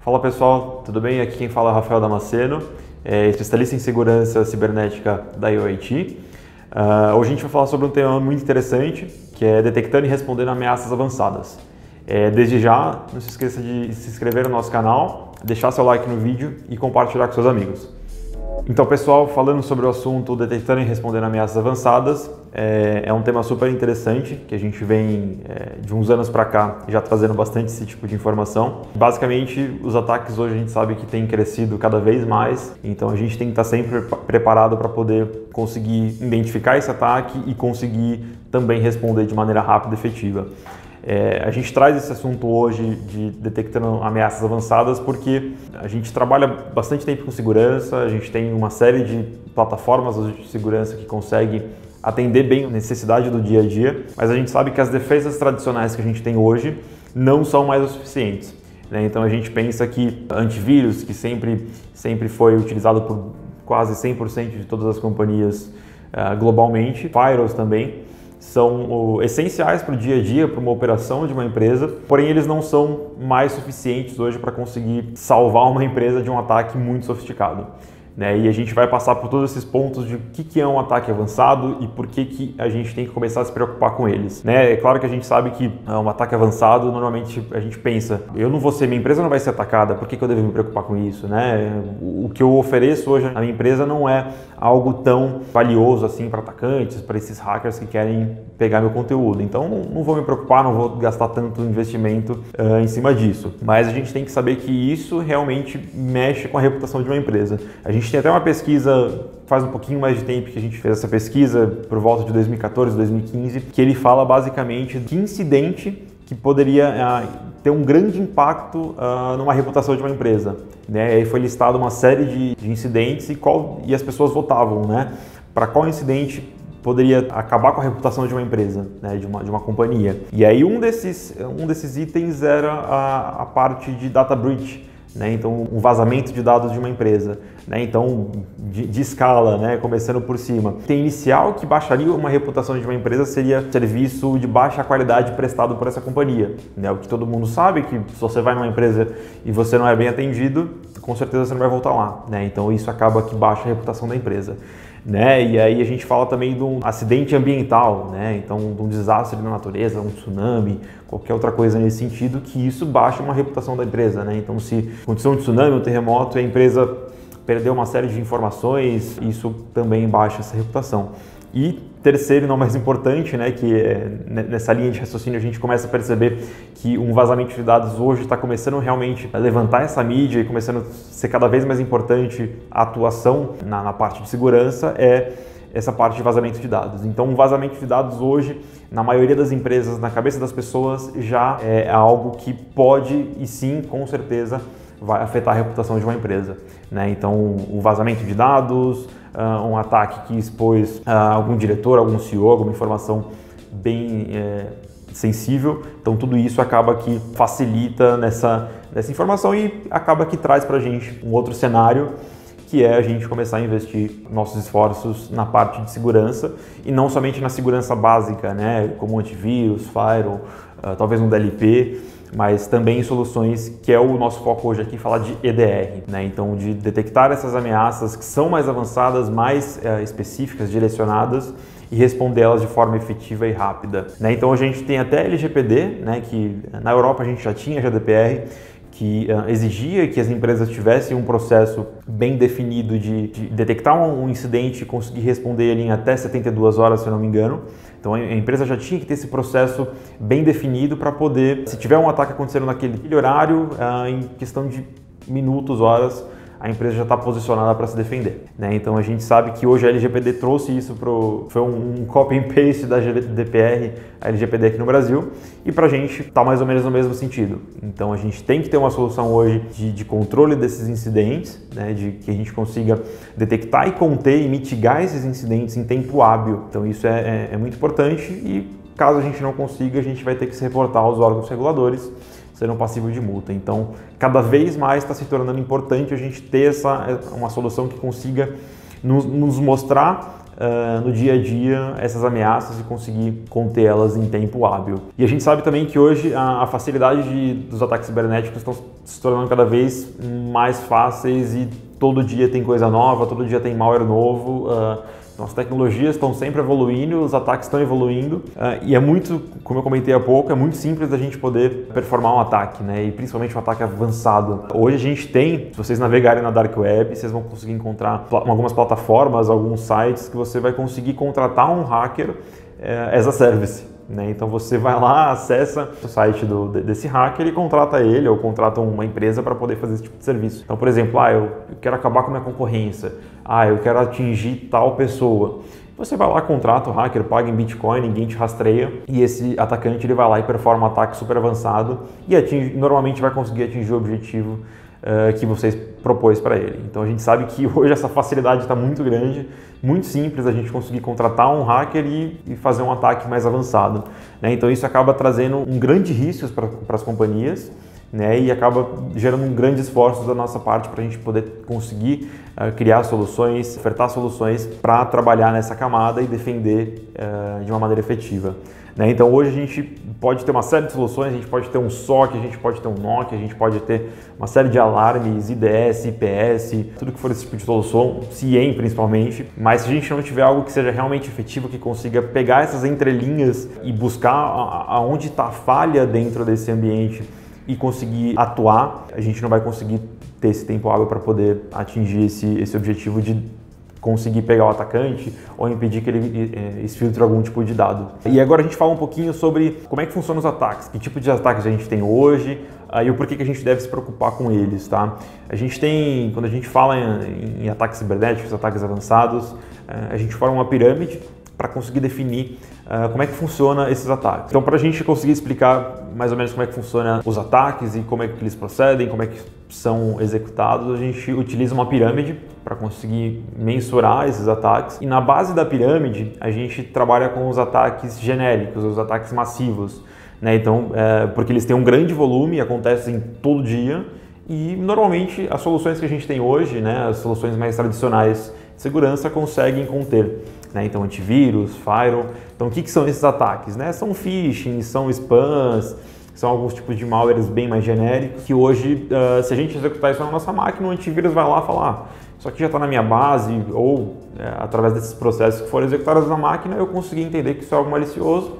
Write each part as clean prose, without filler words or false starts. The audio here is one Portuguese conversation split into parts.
Fala pessoal, tudo bem? Aqui quem fala é Rafael Damasceno, especialista em segurança cibernética da IoIT. Hoje a gente vai falar sobre um tema muito interessante, que é detectando e respondendo ameaças avançadas. Desde já, não se esqueça de se inscrever no nosso canal, deixar seu like no vídeo e compartilhar com seus amigos. Então pessoal, falando sobre o assunto detectando e respondendo ameaças avançadas, é um tema super interessante, que a gente vem de uns anos para cá já trazendo bastante esse tipo de informação. Basicamente, os ataques hoje a gente sabe que têm crescido cada vez mais, então a gente tem que estar sempre preparado para poder conseguir identificar esse ataque e conseguir também responder de maneira rápida e efetiva. A gente traz esse assunto hoje de detectando ameaças avançadas porque a gente trabalha bastante tempo com segurança, a gente tem uma série de plataformas de segurança que conseguem atender bem a necessidade do dia a dia, mas a gente sabe que as defesas tradicionais que a gente tem hoje não são mais o suficientes, né? Então a gente pensa que antivírus, que sempre foi utilizado por quase 100% de todas as companhias globalmente, firewalls também, são essenciais para o dia a dia, para uma operação de uma empresa, porém eles não são mais suficientes hoje para conseguir salvar uma empresa de um ataque muito sofisticado, né? E a gente vai passar por todos esses pontos de o que é um ataque avançado e por que a gente tem que começar a se preocupar com eles, né? É claro que a gente sabe que um ataque avançado, normalmente a gente pensa, minha empresa não vai ser atacada, por que eu devo me preocupar com isso, né? O que eu ofereço hoje à minha empresa não é algo tão valioso assim para atacantes, para esses hackers que querem pegar meu conteúdo. Então não vou me preocupar, não vou gastar tanto investimento em cima disso. Mas a gente tem que saber que isso realmente mexe com a reputação de uma empresa. A gente tem até uma pesquisa, faz um pouquinho mais de tempo que a gente fez essa pesquisa, por volta de 2014, 2015, que ele fala basicamente de incidente que poderia ter um grande impacto numa reputação de uma empresa, né? Aí foi listado uma série de incidentes e as pessoas votavam, né? Para qual incidente poderia acabar com a reputação de uma empresa, né? de uma companhia. E aí um desses itens era a parte de data breach, né? Então um vazamento de dados de uma empresa, né? Então de escala, né? Começando por cima. O inicial que baixaria uma reputação de uma empresa seria serviço de baixa qualidade prestado por essa companhia, né? O que todo mundo sabe é que se você vai numa empresa e você não é bem atendido, com certeza você não vai voltar lá, né? Então isso acaba que baixa a reputação da empresa, né? E aí a gente fala também de um acidente ambiental, né? Então de um desastre da natureza, um tsunami, qualquer outra coisa nesse sentido, que isso baixa uma reputação da empresa, né? Então se acontecer um tsunami, um terremoto e a empresa perdeu uma série de informações, isso também baixa essa reputação. E terceiro e não mais importante, né, que nessa linha de raciocínio a gente começa a perceber que um vazamento de dados hoje está começando realmente a levantar essa mídia e começando a ser cada vez mais importante a atuação na parte de segurança, é essa parte de vazamento de dados. Então, um vazamento de dados hoje, na maioria das empresas, na cabeça das pessoas, já é algo que pode e sim, com certeza, vai afetar a reputação de uma empresa, né? Então, o vazamento de dados, um ataque que expôs algum diretor, algum CEO, alguma informação bem sensível. Então, tudo isso acaba que facilita nessa informação e acaba que traz para a gente um outro cenário, que é a gente começar a investir nossos esforços na parte de segurança e não somente na segurança básica, né? Como antivírus, firewall, talvez um DLP, mas também em soluções que é o nosso foco hoje aqui, falar de EDR, né? Então, de detectar essas ameaças que são mais avançadas, mais específicas, direcionadas e respondê-las de forma efetiva e rápida, né? Então, a gente tem até LGPD, né? Que na Europa a gente já tinha GDPR, que exigia que as empresas tivessem um processo bem definido de detectar um incidente e conseguir responder ele em até 72 horas, se eu não me engano. Então a empresa já tinha que ter esse processo bem definido para poder, se tiver um ataque acontecendo naquele horário, em questão de minutos, horas, a empresa já está posicionada para se defender, né? Então a gente sabe que hoje a LGPD trouxe isso foi um copy and paste da GDPR, a LGPD aqui no Brasil, e para a gente está mais ou menos no mesmo sentido. Então a gente tem que ter uma solução hoje de controle desses incidentes, né? De que a gente consiga detectar e conter e mitigar esses incidentes em tempo hábil. Então isso é muito importante e caso a gente não consiga, a gente vai ter que se reportar aos órgãos reguladores, serão passíveis de multa. Então, cada vez mais está se tornando importante a gente ter uma solução que consiga nos mostrar no dia a dia essas ameaças e conseguir conter elas em tempo hábil. E a gente sabe também que hoje a facilidade dos ataques cibernéticos estão se tornando cada vez mais fáceis e todo dia tem coisa nova, todo dia tem malware novo. Então, as tecnologias estão sempre evoluindo, os ataques estão evoluindo e é muito, como eu comentei há pouco, é muito simples a gente poder performar um ataque, né? E principalmente um ataque avançado. Hoje a gente tem, se vocês navegarem na Dark Web, vocês vão conseguir encontrar algumas plataformas, alguns sites que você vai conseguir contratar um hacker as a service. Né? Então você vai lá, acessa o site desse hacker e contrata ele ou contrata uma empresa para poder fazer esse tipo de serviço. Então, por exemplo, eu quero acabar com a minha concorrência, eu quero atingir tal pessoa. Você vai lá, contrata o hacker, paga em Bitcoin, ninguém te rastreia e esse atacante ele vai lá e performa um ataque super avançado e normalmente vai conseguir atingir o objetivo que vocês propôs para ele. Então a gente sabe que hoje essa facilidade está muito grande, muito simples a gente conseguir contratar um hacker e fazer um ataque mais avançado. Né? Então isso acaba trazendo um grande risco para as companhias, né? E acaba gerando um grande esforço da nossa parte para a gente poder conseguir criar soluções, ofertar soluções para trabalhar nessa camada e defender de uma maneira efetiva. Né? Então hoje a gente pode ter uma série de soluções, a gente pode ter um SOC, a gente pode ter um NOC, a gente pode ter uma série de alarmes, IDS, IPS, tudo que for esse tipo de solução, CIEM principalmente, mas se a gente não tiver algo que seja realmente efetivo, que consiga pegar essas entrelinhas e buscar aonde está a falha dentro desse ambiente e conseguir atuar, a gente não vai conseguir ter esse tempo hábil para poder atingir esse objetivo de conseguir pegar o atacante ou impedir que ele exfiltre algum tipo de dado. E agora a gente fala um pouquinho sobre como é que funcionam os ataques, que tipo de ataques a gente tem hoje e o porquê que a gente deve se preocupar com eles, tá? A gente tem, quando a gente fala em ataques cibernéticos, ataques avançados, a gente forma uma pirâmide para conseguir definir como é que funciona esses ataques. Então, para a gente conseguir explicar mais ou menos como é que funcionam os ataques e como é que eles procedem, como é que são executados, a gente utiliza uma pirâmide para conseguir mensurar esses ataques. E na base da pirâmide, a gente trabalha com os ataques genéricos, os ataques massivos, né? Então, porque eles têm um grande volume, acontecem todo dia e normalmente as soluções que a gente tem hoje, né, as soluções mais tradicionais de segurança conseguem conter. Né? Então, antivírus, firewall. Então, o que são esses ataques? Né? São phishing, são spams, são alguns tipos de malwares bem mais genéricos que hoje, se a gente executar isso na nossa máquina, o antivírus vai lá falar isso aqui já está na minha base ou através desses processos que foram executados na máquina eu consegui entender que isso é algo malicioso,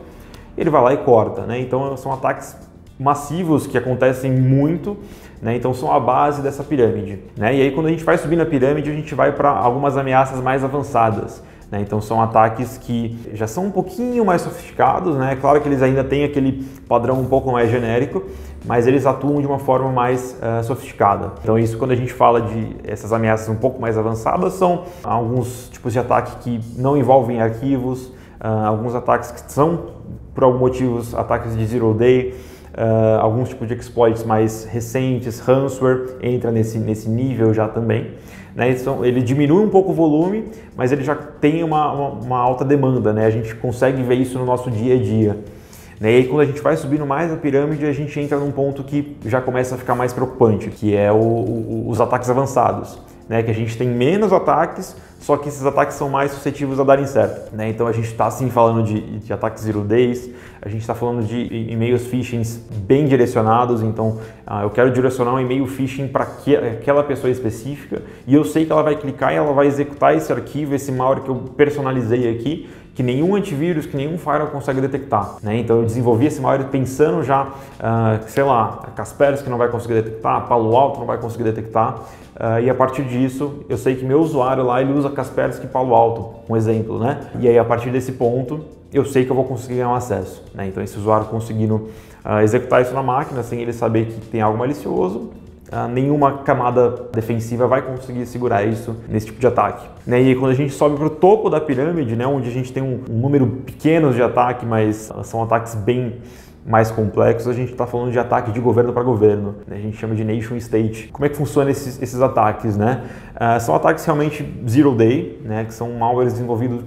ele vai lá e corta. Né? Então, são ataques massivos que acontecem muito, né? Então são a base dessa pirâmide. Né? E aí quando a gente vai subir na pirâmide, a gente vai para algumas ameaças mais avançadas. Né? Então são ataques que já são um pouquinho mais sofisticados, né? Claro que eles ainda têm aquele padrão um pouco mais genérico, mas eles atuam de uma forma mais sofisticada. Então isso, quando a gente fala de essas ameaças um pouco mais avançadas, são alguns tipos de ataque que não envolvem arquivos, alguns ataques que são, por alguns motivos, ataques de zero day, alguns tipos de exploits mais recentes, ransomware entra nesse nível já também. Né? Ele diminui um pouco o volume, mas ele já tem uma alta demanda, né? A gente consegue ver isso no nosso dia a dia. Né? E aí quando a gente vai subindo mais a pirâmide, a gente entra num ponto que já começa a ficar mais preocupante, que é os ataques avançados. Né, que a gente tem menos ataques, só que esses ataques são mais suscetíveis a darem certo. Né? Então a gente está sim falando de ataques zero days, a gente está falando de e-mails phishing bem direcionados, então eu quero direcionar um e-mail phishing para aquela pessoa específica e eu sei que ela vai clicar e ela vai executar esse arquivo, esse malware que eu personalizei aqui, que nenhum antivírus, que nenhum firewall consegue detectar. Né? Então eu desenvolvi esse malware pensando já, sei lá, Kaspersky não vai conseguir detectar, Palo Alto não vai conseguir detectar, e a partir disso eu sei que meu usuário lá ele usa Kaspersky e Palo Alto, um exemplo, né? E aí a partir desse ponto eu sei que eu vou conseguir ganhar um acesso. Né? Então esse usuário conseguindo executar isso na máquina sem ele saber que tem algo malicioso, nenhuma camada defensiva vai conseguir segurar isso nesse tipo de ataque. Né? E aí, quando a gente sobe para o topo da pirâmide, né, onde a gente tem um número pequeno de ataque, mas são ataques bem mais complexos, a gente está falando de ataque de governo para governo, né? A gente chama de nation state. Como é que funcionam esses ataques? Né? São ataques realmente zero day, né? Que são malwares desenvolvidos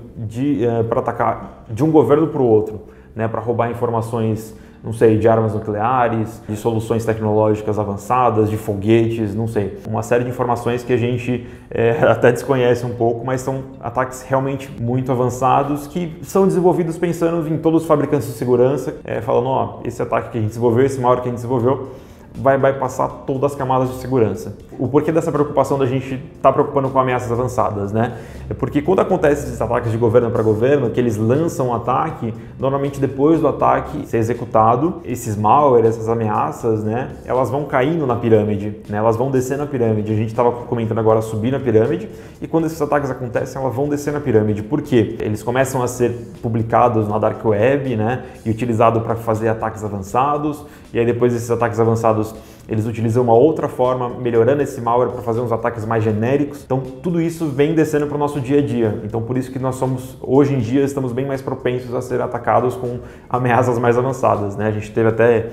para atacar de um governo para o outro, né? Para roubar informações não sei, de armas nucleares, de soluções tecnológicas avançadas, de foguetes, não sei. Uma série de informações que a gente até desconhece um pouco, mas são ataques realmente muito avançados que são desenvolvidos pensando em todos os fabricantes de segurança, falando, ó, esse ataque que a gente desenvolveu, esse malware que a gente desenvolveu, vai passar todas as camadas de segurança. O porquê dessa preocupação da gente estar preocupando com ameaças avançadas, né? É porque quando acontece esses ataques de governo para governo, que eles lançam um ataque, normalmente depois do ataque ser executado, esses malware, essas ameaças, né? Elas vão caindo na pirâmide, né? Elas vão descer na pirâmide. A gente estava comentando agora subir na pirâmide, e quando esses ataques acontecem, elas vão descer na pirâmide. Por quê? Eles começam a ser publicados na Dark Web, né? E utilizados para fazer ataques avançados, e aí depois desses ataques avançados eles utilizam uma outra forma, melhorando esse malware para fazer uns ataques mais genéricos. Então, tudo isso vem descendo para o nosso dia a dia. Então, por isso que nós somos, hoje em dia, estamos bem mais propensos a ser atacados com ameaças mais avançadas, né? A gente teve até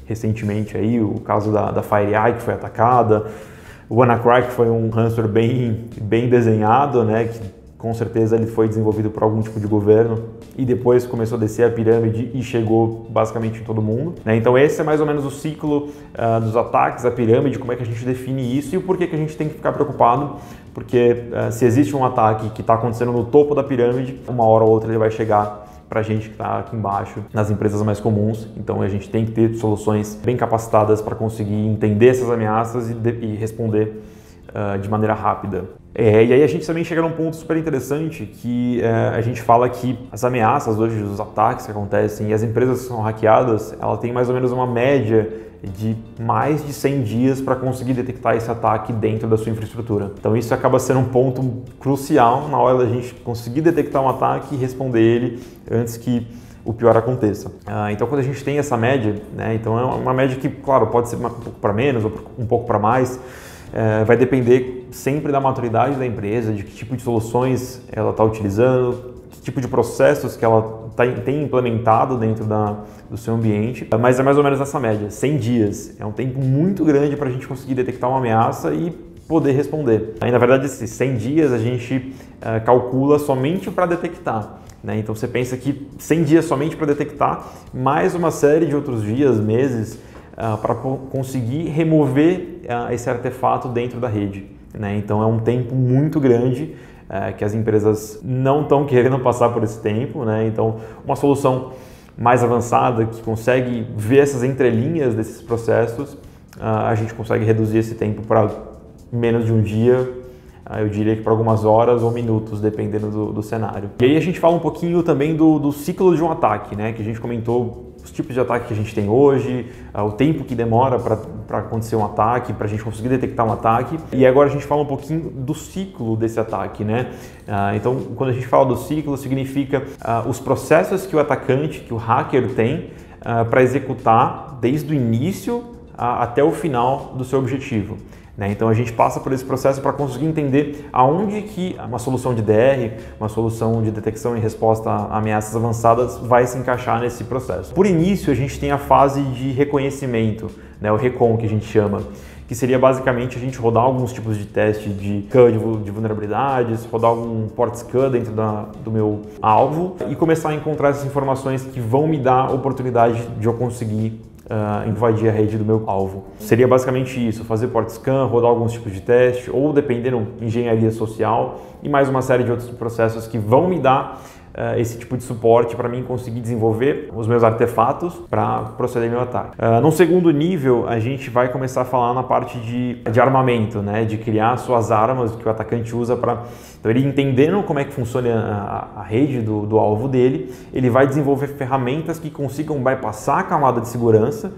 recentemente aí o caso da FireEye, que foi atacada, o WannaCry, que foi um ransomware bem desenhado, né? Que com certeza ele foi desenvolvido por algum tipo de governo e depois começou a descer a pirâmide e chegou basicamente em todo mundo, né? Então esse é mais ou menos o ciclo dos ataques, a pirâmide, como é que a gente define isso e o porquê que a gente tem que ficar preocupado, porque se existe um ataque que está acontecendo no topo da pirâmide, uma hora ou outra ele vai chegar para a gente que está aqui embaixo, nas empresas mais comuns. Então a gente tem que ter soluções bem capacitadas para conseguir entender essas ameaças e responder de maneira rápida. E aí a gente também chega num ponto super interessante que a gente fala que as ameaças hoje, os ataques que acontecem e as empresas que são hackeadas, ela tem mais ou menos uma média de mais de 100 dias para conseguir detectar esse ataque dentro da sua infraestrutura. Então isso acaba sendo um ponto crucial na hora da gente conseguir detectar um ataque e responder ele antes que o pior aconteça. Então quando a gente tem essa média, né, então é uma média que, claro, pode ser um pouco para menos ou um pouco para mais, vai depender sempre da maturidade da empresa, de que tipo de soluções ela está utilizando, que tipo de processos que ela tem implementado dentro do seu ambiente, mas é mais ou menos essa média, 100 dias. É um tempo muito grande para a gente conseguir detectar uma ameaça e poder responder. Aí, na verdade, esses 100 dias a gente calcula somente para detectar, né? Então você pensa que 100 dias somente para detectar, mais uma série de outros dias, meses, para conseguir remover esse artefato dentro da rede, né? Então é um tempo muito grande que as empresas não estão querendo passar por esse tempo, né? Então uma solução mais avançada que consegue ver essas entrelinhas desses processos, a gente consegue reduzir esse tempo para menos de um dia, eu diria que para algumas horas ou minutos, dependendo do cenário. E aí a gente fala um pouquinho também do ciclo de um ataque, né? Que a gente comentou os tipos de ataque que a gente tem hoje, o tempo que demora para acontecer um ataque, para a gente conseguir detectar um ataque. E agora a gente fala um pouquinho do ciclo desse ataque, né? Então, quando a gente fala do ciclo, significa os processos que o atacante, que o hacker tem para executar desde o início até o final do seu objetivo, né? Então a gente passa por esse processo para conseguir entender aonde que uma solução de DR, uma solução de detecção e resposta a ameaças avançadas vai se encaixar nesse processo. Por início a gente tem a fase de reconhecimento, né? O recon que a gente chama, que seria basicamente a gente rodar alguns tipos de teste de scan de vulnerabilidades, rodar algum port scan dentro do meu alvo e começar a encontrar essas informações que vão me dar a oportunidade de eu conseguir invadir a rede do meu alvo. Seria basicamente isso, fazer port scan, rodar alguns tipos de teste ou, dependendo, engenharia social e mais uma série de outros processos que vão me dar esse tipo de suporte para mim conseguir desenvolver os meus artefatos para proceder meu ataque. Num segundo nível, a gente vai começar a falar na parte de armamento, né? De criar suas armas que o atacante usa para... Então, ele entendendo como é que funciona a rede do alvo dele, ele vai desenvolver ferramentas que consigam bypassar a camada de segurança.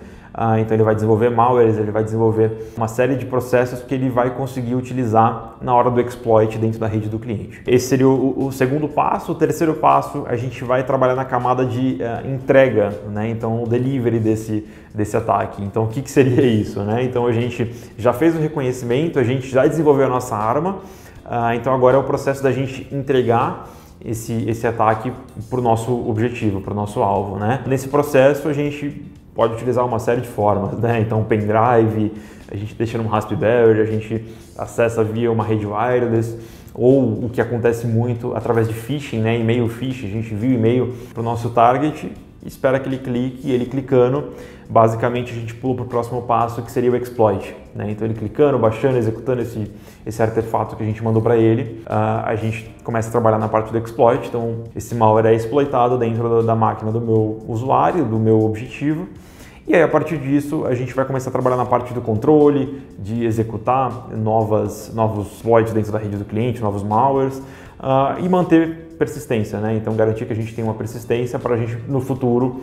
Então ele vai desenvolver malwares, ele vai desenvolver uma série de processos que ele vai conseguir utilizar na hora do exploit dentro da rede do cliente. Esse seria o segundo passo. O terceiro passo, a gente vai trabalhar na camada de entrega, né? Então o delivery desse ataque. Então o que seria isso, né? Então a gente já fez o reconhecimento, a gente já desenvolveu a nossa arma, então agora é o processo da gente entregar esse ataque para o nosso objetivo, para o nosso alvo, né? Nesse processo a gente pode utilizar uma série de formas, né? Então, pendrive, a gente deixa num Raspberry, a gente acessa via uma rede wireless, ou o que acontece muito através de phishing, né? E-mail phishing, a gente envia o e-mail para o nosso target espera que ele clique, e ele clicando, basicamente a gente pula para o próximo passo, que seria o exploit, né? Então ele clicando, baixando, executando esse artefato que a gente mandou para ele, a gente começa a trabalhar na parte do exploit. Então esse malware é exploitado dentro da máquina do meu usuário, do meu objetivo. E aí, a partir disso, a gente vai começar a trabalhar na parte do controle, de executar novos exploits dentro da rede do cliente, novos malwares, e manter persistência, né? Então, garantir que a gente tenha uma persistência para a gente, no futuro,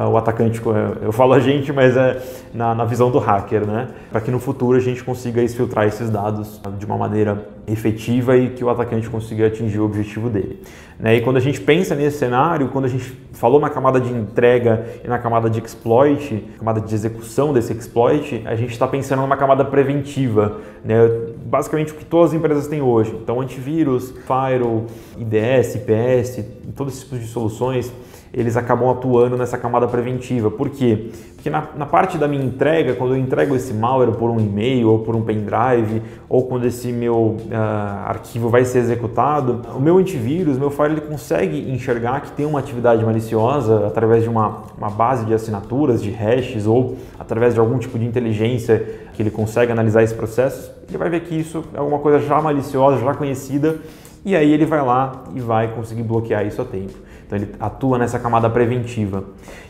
o atacante, eu falo a gente, mas é na visão do hacker, né? Para que no futuro a gente consiga exfiltrar esses dados de uma maneira efetiva e que o atacante consiga atingir o objetivo dele, né? E quando a gente pensa nesse cenário, quando a gente falou na camada de entrega e na camada de exploit, camada de execução desse exploit, a gente está pensando numa camada preventiva, né? Basicamente o que todas as empresas têm hoje. Então, antivírus, firewall, IDS, IPS, todos esses tipos de soluções, eles acabam atuando nessa camada preventiva. Por quê? Porque na parte da minha entrega, quando eu entrego esse malware por um e-mail ou por um pendrive, ou quando esse meu arquivo vai ser executado, o meu antivírus, meu firewall, ele consegue enxergar que tem uma atividade maliciosa através de uma base de assinaturas, de hashes, ou através de algum tipo de inteligência que ele consegue analisar esses processos. Ele vai ver que isso é alguma coisa já maliciosa, já conhecida, e aí ele vai lá e vai conseguir bloquear isso a tempo. Então ele atua nessa camada preventiva.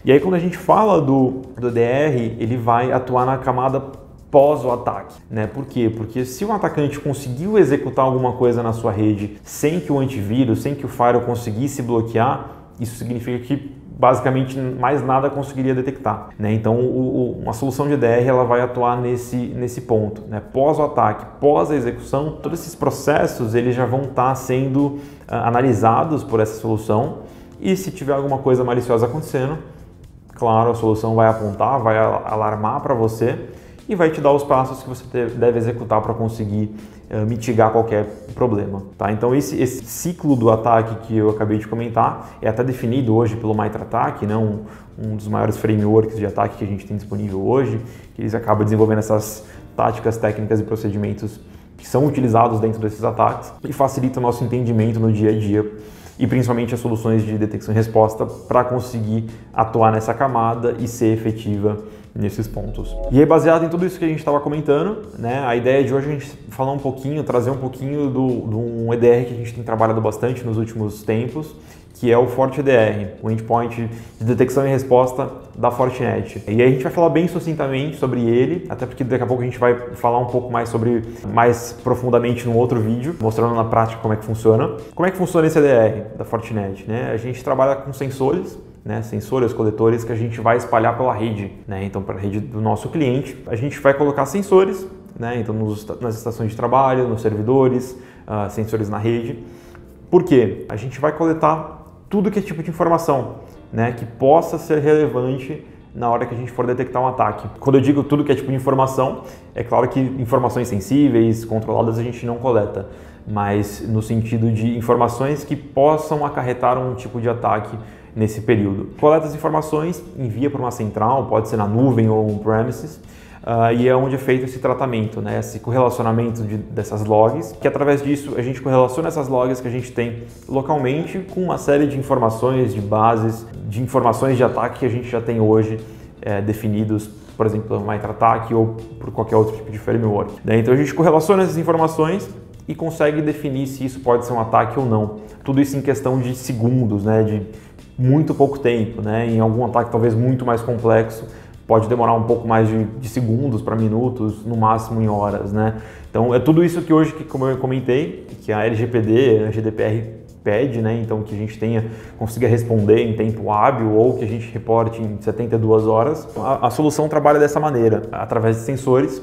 E aí quando a gente fala do DR, ele vai atuar na camada pós o ataque, né? Por quê? Porque se o atacante conseguiu executar alguma coisa na sua rede sem que o antivírus, sem que o firewall conseguisse bloquear, isso significa que basicamente mais nada conseguiria detectar, né? Então uma solução de EDR ela vai atuar nesse ponto, né? Pós o ataque, pós a execução, todos esses processos eles já vão estar sendo analisados por essa solução, e se tiver alguma coisa maliciosa acontecendo, claro, a solução vai apontar, vai alarmar para você e vai te dar os passos que você deve executar para conseguir mitigar qualquer problema, tá? Então esse ciclo do ataque que eu acabei de comentar é até definido hoje pelo MITRE-ATT&CK, né? Um dos maiores frameworks de ataque que a gente tem disponível hoje, que eles acabam desenvolvendo essas táticas, técnicas e procedimentos que são utilizados dentro desses ataques e facilita o nosso entendimento no dia a dia, e principalmente as soluções de detecção e resposta para conseguir atuar nessa camada e ser efetiva nesses pontos. E aí, baseado em tudo isso que a gente estava comentando, né, a ideia de hoje é a gente falar um pouquinho, trazer um pouquinho de um EDR que a gente tem trabalhado bastante nos últimos tempos, que é o FortiEDR, o endpoint de detecção e resposta da Fortinet. E aí a gente vai falar bem sucintamente sobre ele, até porque daqui a pouco a gente vai falar um pouco mais profundamente num outro vídeo, mostrando na prática como é que funciona. Como é que funciona esse EDR da Fortinet, né? A gente trabalha com sensores, né, sensores, coletores que a gente vai espalhar pela rede, né? Então, para a rede do nosso cliente, a gente vai colocar sensores, né? Então, nas estações de trabalho, nos servidores, sensores na rede. Por quê? A gente vai coletar tudo que é tipo de informação, né, que possa ser relevante na hora que a gente for detectar um ataque. Quando eu digo tudo que é tipo de informação, é claro que informações sensíveis, controladas, a gente não coleta, mas no sentido de informações que possam acarretar um tipo de ataque nesse período. Coleta as informações, envia para uma central, pode ser na nuvem ou on-premises, e é onde é feito esse tratamento, né? Esse correlacionamento dessas logs, que através disso a gente correlaciona essas logs que a gente tem localmente com uma série de informações, de bases, de informações de ataque que a gente já tem hoje definidos, por exemplo, pelo MITRE-ATT&CK ou por qualquer outro tipo de framework, né? Então a gente correlaciona essas informações e consegue definir se isso pode ser um ataque ou não. Tudo isso em questão de segundos, né? De muito pouco tempo, né? Em algum ataque talvez muito mais complexo, pode demorar um pouco mais de segundos para minutos, no máximo em horas, né? Então é tudo isso que hoje, como eu comentei, que a LGPD, a GDPR pede, né? Então que a gente consiga responder em tempo hábil ou que a gente reporte em 72 horas. A solução trabalha dessa maneira, através de sensores,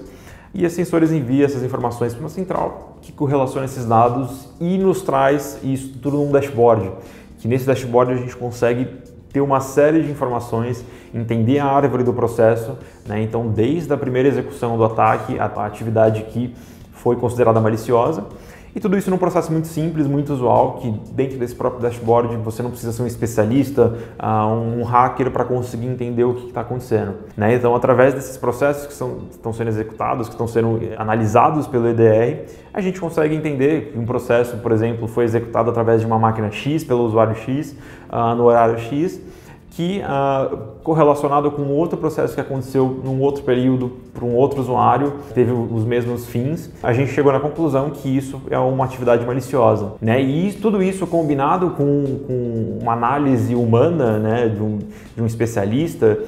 e os sensores enviam essas informações para uma central que correlaciona esses dados e nos traz isso tudo num dashboard, que nesse dashboard a gente consegue ter uma série de informações, entender a árvore do processo, né? Então desde a primeira execução do ataque, a atividade que foi considerada maliciosa, e tudo isso num processo muito simples, muito usual, que dentro desse próprio dashboard você não precisa ser um especialista, um hacker para conseguir entender o que está acontecendo, né? Então através desses processos que estão sendo executados, que estão sendo analisados pelo EDR, a gente consegue entender que um processo, por exemplo, foi executado através de uma máquina X, pelo usuário X, no horário X, que, correlacionado com outro processo que aconteceu num outro período, para um outro usuário, teve os mesmos fins, a gente chegou na conclusão que isso é uma atividade maliciosa, né? E tudo isso combinado com uma análise humana, né, de um especialista,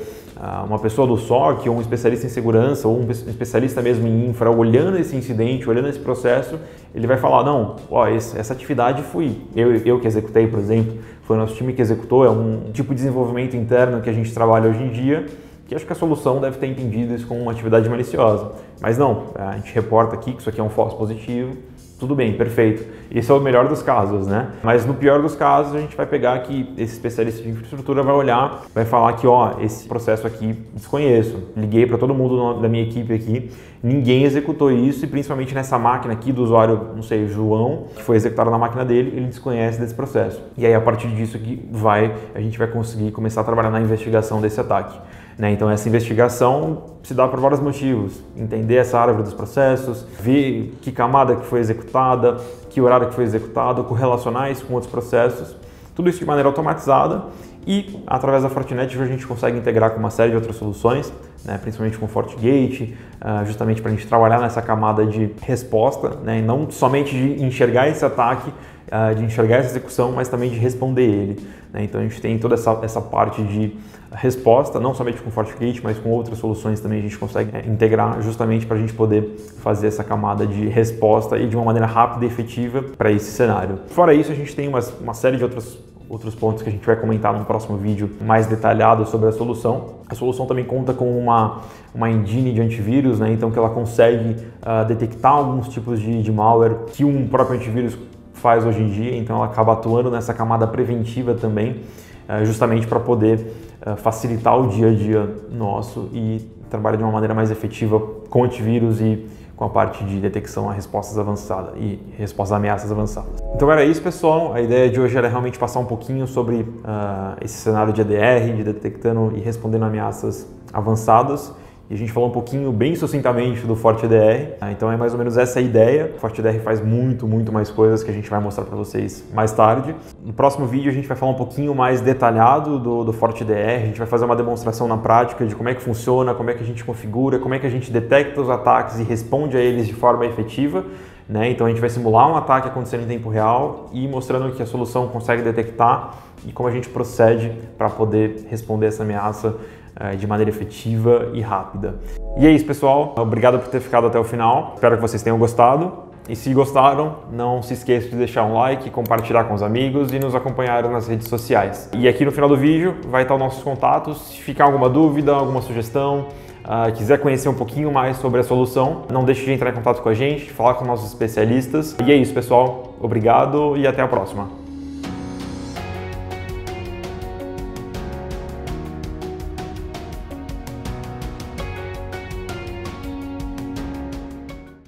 uma pessoa do SOC, ou um especialista em segurança, ou um especialista mesmo em infra, olhando esse incidente, olhando esse processo, ele vai falar, não, ó, essa atividade fui eu que executei, por exemplo, foi o nosso time que executou, é um tipo de desenvolvimento interno que a gente trabalha hoje em dia, que acho que a solução deve ter entendido isso como uma atividade maliciosa. Mas não, a gente reporta aqui que isso aqui é um falso positivo, tudo bem, perfeito. Esse é o melhor dos casos, né? Mas no pior dos casos, a gente vai pegar que esse especialista de infraestrutura vai olhar, vai falar que, ó, esse processo aqui desconheço. Liguei para todo mundo da minha equipe aqui, ninguém executou isso e principalmente nessa máquina aqui do usuário, não sei, João, que foi executado na máquina dele, ele desconhece desse processo. E aí, a partir disso aqui, a gente vai conseguir começar a trabalhar na investigação desse ataque. Então essa investigação se dá por vários motivos, entender essa árvore dos processos, ver que camada que foi executada, que horário que foi executado, correlacionar isso com outros processos, tudo isso de maneira automatizada e através da Fortinet a gente consegue integrar com uma série de outras soluções, né, principalmente com o FortiGate, justamente para a gente trabalhar nessa camada de resposta, né, e não somente de enxergar esse ataque, de enxergar essa execução, mas também de responder ele, né? Então a gente tem toda essa parte de resposta, não somente com o FortiGate, mas com outras soluções também a gente consegue integrar justamente para a gente poder fazer essa camada de resposta e de uma maneira rápida e efetiva para esse cenário. Fora isso, a gente tem uma série de outros pontos que a gente vai comentar no próximo vídeo mais detalhado sobre a solução. A solução também conta com uma engine de antivírus, né? Então que ela consegue detectar alguns tipos de malware que um próprio antivírus faz hoje em dia, então ela acaba atuando nessa camada preventiva também, justamente para poder facilitar o dia a dia nosso e trabalhar de uma maneira mais efetiva com antivírus e com a parte de detecção a respostas avançadas e respostas a ameaças avançadas. Então era isso, pessoal. A ideia de hoje era realmente passar um pouquinho sobre esse cenário de EDR, de detectando e respondendo ameaças avançadas. E a gente falou um pouquinho, bem sucintamente, do FortiEDR. Então é mais ou menos essa a ideia. O FortiEDR faz muito mais coisas que a gente vai mostrar para vocês mais tarde. No próximo vídeo a gente vai falar um pouquinho mais detalhado do FortiEDR. A gente vai fazer uma demonstração na prática de como é que funciona, como é que a gente configura, como é que a gente detecta os ataques e responde a eles de forma efetiva, né? Então a gente vai simular um ataque acontecendo em tempo real e mostrando que a solução consegue detectar e como a gente procede para poder responder essa ameaça de maneira efetiva e rápida. E é isso, pessoal. Obrigado por ter ficado até o final. Espero que vocês tenham gostado. E se gostaram, não se esqueça de deixar um like, compartilhar com os amigos e nos acompanhar nas redes sociais. E aqui no final do vídeo vai estar os nossos contatos. Se ficar alguma dúvida, alguma sugestão, quiser conhecer um pouquinho mais sobre a solução, não deixe de entrar em contato com a gente, falar com nossos especialistas. E é isso, pessoal. Obrigado e até a próxima.